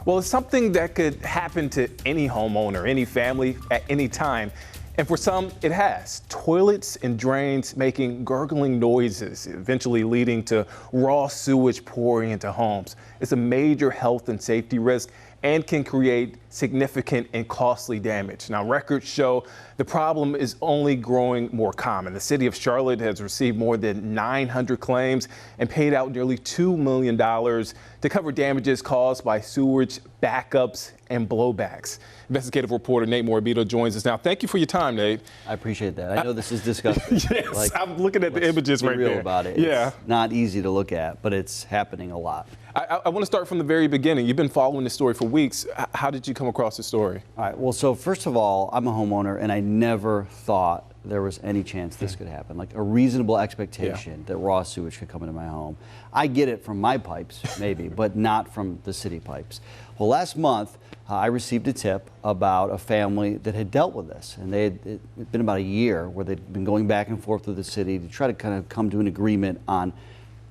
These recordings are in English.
Well, it's something that could happen to any homeowner, any family at any time. And for some, it has. Toilets and drains making gurgling noises, eventually leading to raw sewage pouring into homes. It's a major health and safety risk and can create significant and costly damage. Now, records show the problem is only growing more common. The city of Charlotte has received more than 900 claims and paid out nearly $2 million to cover damages caused by sewage backups and blowbacks. Investigative reporter Nate Morabito joins us now. Thank you for your time, Nate. I appreciate that. I know this is disgusting. Yes, I'm looking at the images right there. Be real about it. Yeah. It's not easy to look at, but it's happening a lot. I want to start from the very beginning. You've been following this story for weeks. How did you come across the story? All right. Well, so first of all, I'm a homeowner, and I never thought there was any chance this could happen. Like a reasonable expectation that raw sewage could come into my home. I get it from my pipes, maybe, but not from the city pipes. Well, last month, I received a tip about a family that had dealt with this, and it'd been about a year where they'd been going back and forth with the city to try to kind of come to an agreement on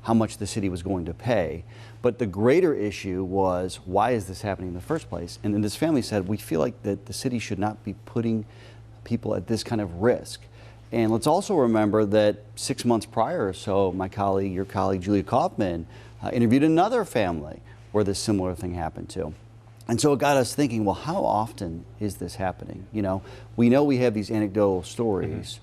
how much the city was going to pay. But the greater issue was, why is this happening in the first place? And then this family said, we feel like that the city should not be putting people at this kind of risk. And let's also remember that 6 months prior or so, your colleague, Julia Kaufman, interviewed another family where this similar thing happened to. And so it got us thinking, well, how often is this happening? You know we have these anecdotal stories,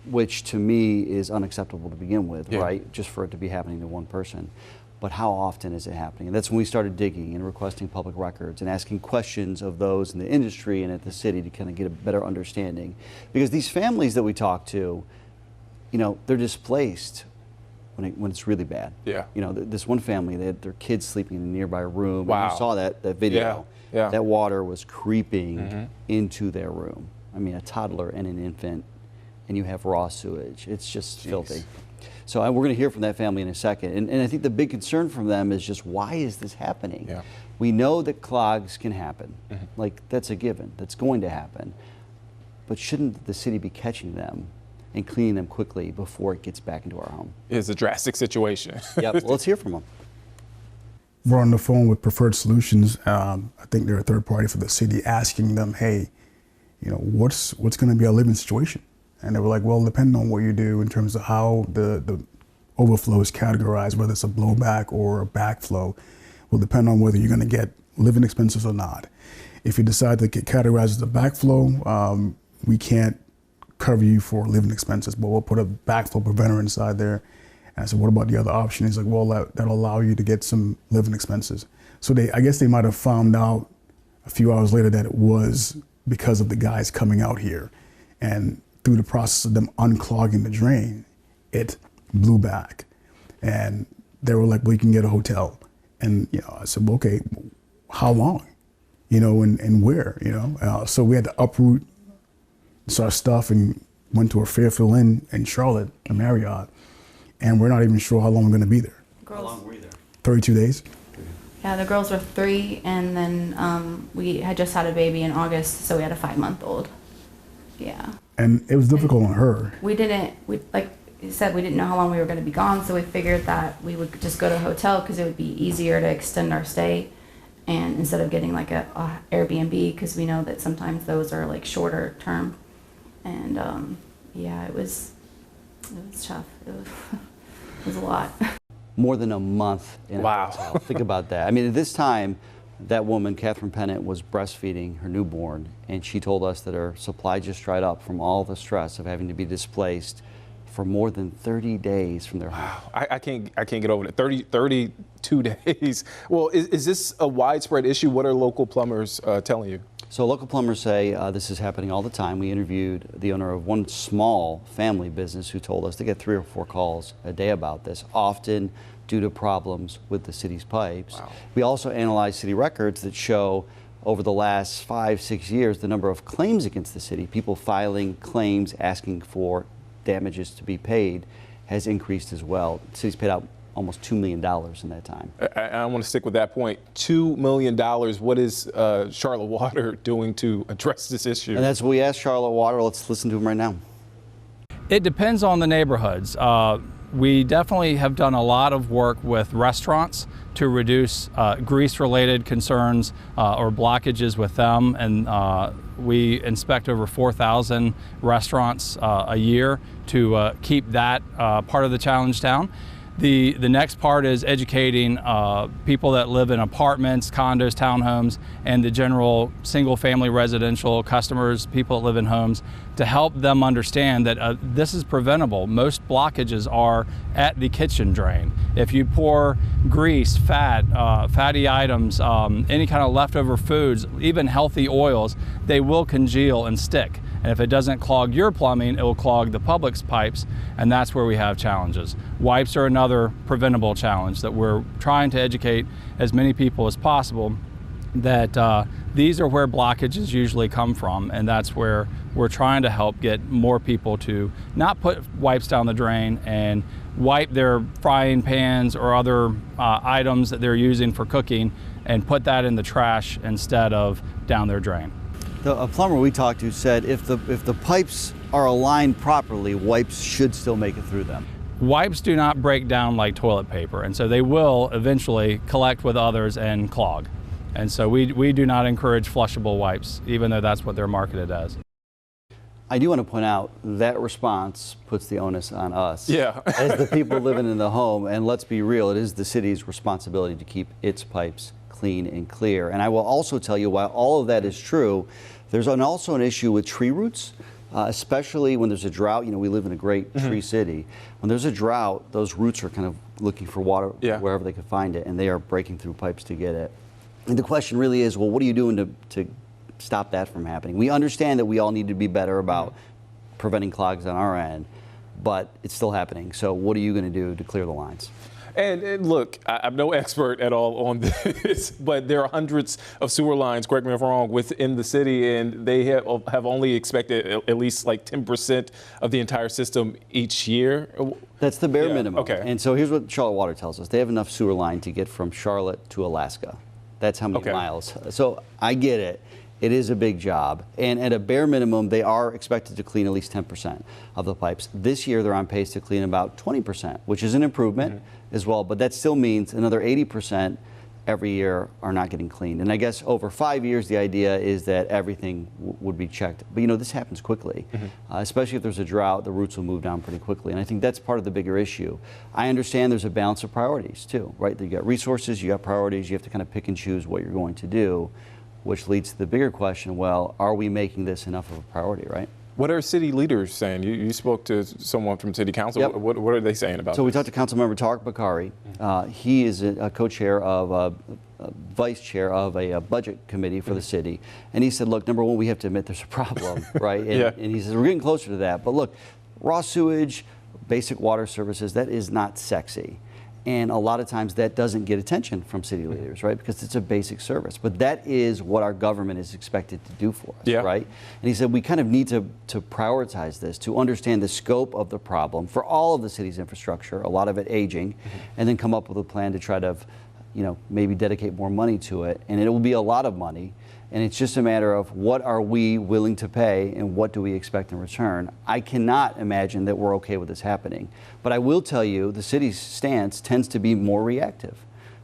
which to me is unacceptable to begin with, right? Just for it to be happening to one person. But how often is it happening? And that's when we started digging and requesting public records and asking questions of those in the industry and at the city to kind of get a better understanding. Because these families that we talk to, they're displaced when it's really bad. Yeah. This one family, they had their kids sleeping in a nearby room. Wow. And you saw that video. Yeah. That water was creeping into their room. I mean, a toddler and an infant, and you have raw sewage. It's just filthy. So we're going to hear from that family in a second. And I think the big concern from them is just, why is this happening? Yeah. We know that clogs can happen. Like, that's a given. That's going to happen. But shouldn't the city be catching them and cleaning them quickly before it gets back into our home? It's a drastic situation. Yep. Well, let's hear from them. We're on the phone with Preferred Solutions. I think they're a third party for the city, asking them, hey, what's going to be our living situation? And they were like, well, depending on what you do in terms of how the overflow is categorized, whether it's a blowback or a backflow, will depend on whether you're going to get living expenses or not. If you decide to get categorized as a backflow, we can't cover you for living expenses, but we'll put a backflow preventer inside there. And I said, what about the other option? He's like, well, that'll allow you to get some living expenses. So I guess they might have found out a few hours later that it was because of the guys coming out here. And through the process of them unclogging the drain, it blew back. And they were like, well, you can get a hotel. And I said, well, okay, how long? And where, So we had to uproot our stuff and went to a Fairfield Inn in Charlotte, a Marriott, and we're not even sure how long we're gonna be there. How long were you there? 32 days. Yeah, the girls were 3, and then we had just had a baby in August, so we had a 5-month-old. Yeah. And it was difficult on her. Like you said, we didn't know how long we were going to be gone, so we figured that we would just go to a hotel because it would be easier to extend our stay, and instead of getting like a Airbnb, because we know that sometimes those are like shorter term. And yeah, it was tough. It was a lot. More than a month in a hotel. Think about that. I mean, at this time, that woman, Catherine Pennant, was breastfeeding her newborn, and she told us that her supply just dried up from all the stress of having to be displaced for more than 30 days from their home. Wow. I can't get over it. 32 days. Well, is this a widespread issue? What are local plumbers telling you? So local plumbers say this is happening all the time. We interviewed the owner of one small family business who told us they get 3 or 4 calls a day about this, often due to problems with the city's pipes. Wow. We also analyzed city records that show over the last 5-6 years the number of claims against the city, people filing claims asking for damages to be paid, has increased as well. The city's paid out almost $2 million in that time. I want to stick with that point. $2 million. What is Charlotte Water doing to address this issue? And that's what we asked Charlotte Water. Let's listen to them right now. It depends on the neighborhoods. we definitely have done a lot of work with restaurants to reduce grease-related concerns or blockages with them, and we inspect over 4,000 restaurants a year to keep that part of the challenge down. The next part is educating people that live in apartments, condos, townhomes, and the general single-family residential customers, people that live in homes, to help them understand that this is preventable. Most blockages are at the kitchen drain. If you pour grease, fat, fatty items, any kind of leftover foods, even healthy oils, they will congeal and stick. And if it doesn't clog your plumbing, it will clog the public's pipes, and that's where we have challenges. Wipes are another preventable challenge that we're trying to educate as many people as possible that these are where blockages usually come from, and that's where we're trying to help get more people to not put wipes down the drain and wipe their frying pans or other items that they're using for cooking and put that in the trash instead of down their drain. A plumber we talked to said if the pipes are aligned properly, wipes should still make it through them. Wipes do not break down like toilet paper, and so they will eventually collect with others and clog. And so we do not encourage flushable wipes, even though that's what they're marketed as. I do want to point out that response puts the onus on us as the people living in the home, and let's be real, it is the city's responsibility to keep its pipes clean and clear. And I will also tell you, while all of that is true, there's also an issue with tree roots, especially when there's a drought. You know, we live in a great tree city. When there's a drought, those roots are kind of looking for water wherever they can find it, and they are breaking through pipes to get it. And the question really is, well, what are you doing to stop that from happening? We understand that we all need to be better about preventing clogs on our end, but it's still happening. So what are you going to do to clear the lines? And look, I'm no expert at all on this, but there are hundreds of sewer lines, correct me if I'm wrong, within the city, and they have only expected at least like 10% of the entire system each year. That's the bare minimum. Okay. And so here's what Charlotte Water tells us. They have enough sewer line to get from Charlotte to Alaska. That's how many miles. So I get it. It is a big job. And at a bare minimum, they are expected to clean at least 10% of the pipes. This year, they're on pace to clean about 20%, which is an improvement as well. But that still means another 80% every year are not getting cleaned. And I guess over 5 years, the idea is that everything would be checked. But, you know, this happens quickly, especially if there's a drought, the roots will move down pretty quickly. And I think that's part of the bigger issue. I understand there's a balance of priorities, too, right? You got resources, you got priorities, you have to kind of pick and choose what you're going to do, which leads to the bigger question, well, are we making this enough of a priority, right? What are city leaders saying? You spoke to someone from City Council. Yep. What are they saying about So this? we talked to Councilmember Tarek Bakari. He is a co-chair of, vice chair of a budget committee for the city. And he said, look, number one, we have to admit there's a problem, right? And, and he says, we're getting closer to that. But look, raw sewage, basic water services, that is not sexy. And a lot of times that doesn't get attention from city leaders, right? Because it's a basic service. But that is what our government is expected to do for us, right? And he said we kind of need to prioritize this, to understand the scope of the problem for all of the city's infrastructure, a lot of it aging, and then come up with a plan to try to, you know, maybe dedicate more money to it. And it will be a lot of money. And it's just a matter of what are we willing to pay and what do we expect in return. I cannot imagine that we're okay with this happening. But I will tell you, the city's stance tends to be more reactive.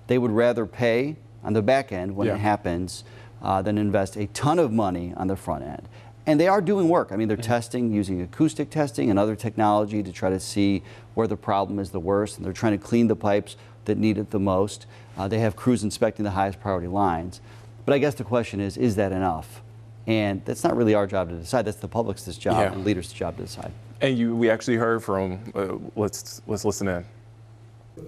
They would rather pay on the back end when it happens than invest a ton of money on the front end. And they are doing work. I mean, they're testing, using acoustic testing and other technology to try to see where the problem is the worst. And they're trying to clean the pipes that need it the most. They have crews inspecting the highest priority lines. But I guess the question is that enough? And that's not really our job to decide. That's the public's job and leaders' job to decide. And we actually heard from, let's listen in.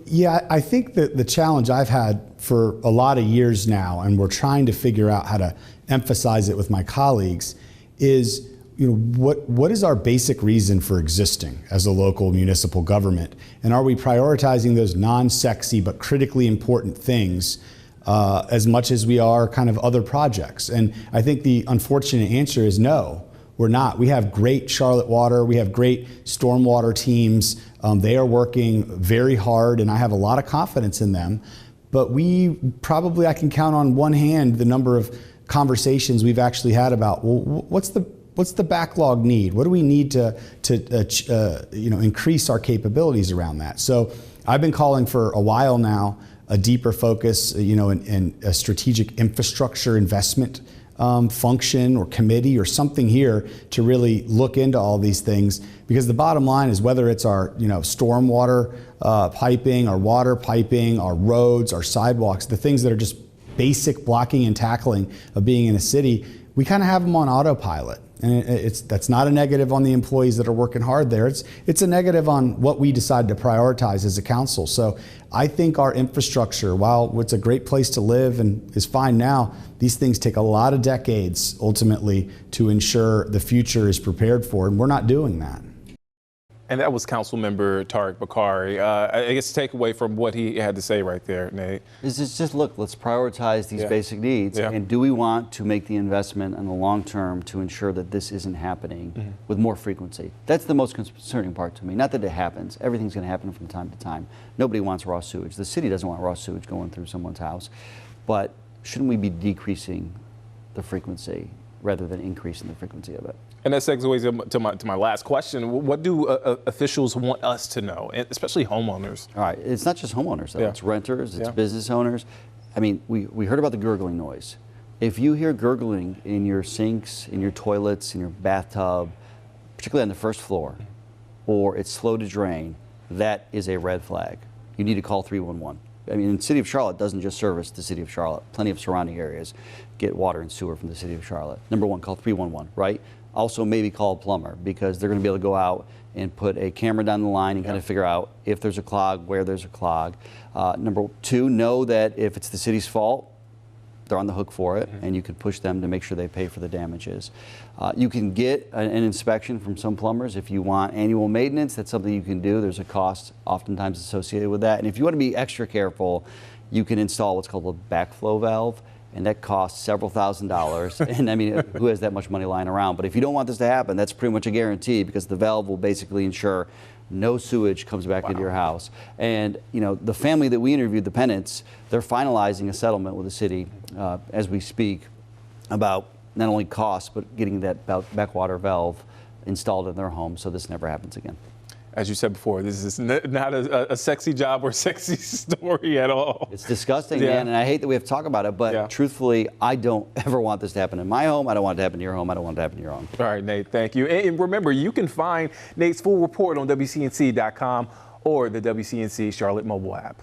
Yeah, I think that the challenge I've had for a lot of years now, and we're trying to figure out how to emphasize it with my colleagues, is, you know, what is our basic reason for existing as a local municipal government? And are we prioritizing those non-sexy but critically important things as much as we are kind of other projects? And I think the unfortunate answer is no, we're not. We have great Charlotte Water, we have great stormwater teams. They are working very hard, and I have a lot of confidence in them. But I can count on one hand the number of conversations we've actually had about, well, what's the what's the backlog need? What do we need to increase our capabilities around that? So I've been calling for a while now a deeper focus, in a strategic infrastructure investment function or committee or something here to really look into all these things, because the bottom line is whether it's our stormwater piping, our water piping, our roads, our sidewalks, the things that are just basic blocking and tackling of being in a city, we kind of have them on autopilot. And that's not a negative on the employees that are working hard there. It's a negative on what we decide to prioritize as a council. So I think our infrastructure, while it's a great place to live and is fine now, these things take a lot of decades ultimately to ensure the future is prepared for, and we're not doing that. And that was Councilmember Tariq Bakari. I guess take away from what he had to say right there, Nate. Is just look, let's prioritize these basic needs. Yeah. And do we want to make the investment in the long term to ensure that this isn't happening with more frequency? That's the most concerning part to me. Not that it happens. Everything's going to happen from time to time. Nobody wants raw sewage. The city doesn't want raw sewage going through someone's house. But shouldn't we be decreasing the frequency rather than increasing the frequency of it? And that segues to my last question. What do officials want us to know, and especially homeowners? All right, it's not just homeowners, though. Yeah. It's renters, it's Yeah. business owners. I mean, we heard about the gurgling noise. If you hear gurgling in your sinks, in your toilets, in your bathtub, particularly on the first floor, or it's slow to drain, that is a red flag. You need to call 311. I mean, the city of Charlotte doesn't just service the city of Charlotte. Plenty of surrounding areas get water and sewer from the city of Charlotte. Number one, call 311, right? Also, maybe call a plumber, because they're going to be able to go out and put a camera down the line and kind of figure out if there's a clog, where there's a clog. Number two, know that if it's the city's fault, they're on the hook for it, and you can push them to make sure they pay for the damages. You can get an inspection from some plumbers if you want annual maintenance. That's something you can do. There's a cost oftentimes associated with that. And if you want to be extra careful, you can install what's called a backflow valve, and that costs several $1,000s. And I mean, who has that much money lying around? But if you don't want this to happen, that's pretty much a guarantee, because the valve will basically ensure no sewage comes back into your house. And the family that we interviewed, the Pennants, they're finalizing a settlement with the city as we speak about not only costs, but getting that backwater valve installed in their home so this never happens again. As you said before, this is not a sexy job or sexy story at all. It's disgusting, man, and I hate that we have to talk about it, but truthfully, I don't ever want this to happen in my home. I don't want it to happen in your home. I don't want it to happen in your home. All right, Nate, thank you. And remember, you can find Nate's full report on WCNC.com or the WCNC Charlotte mobile app.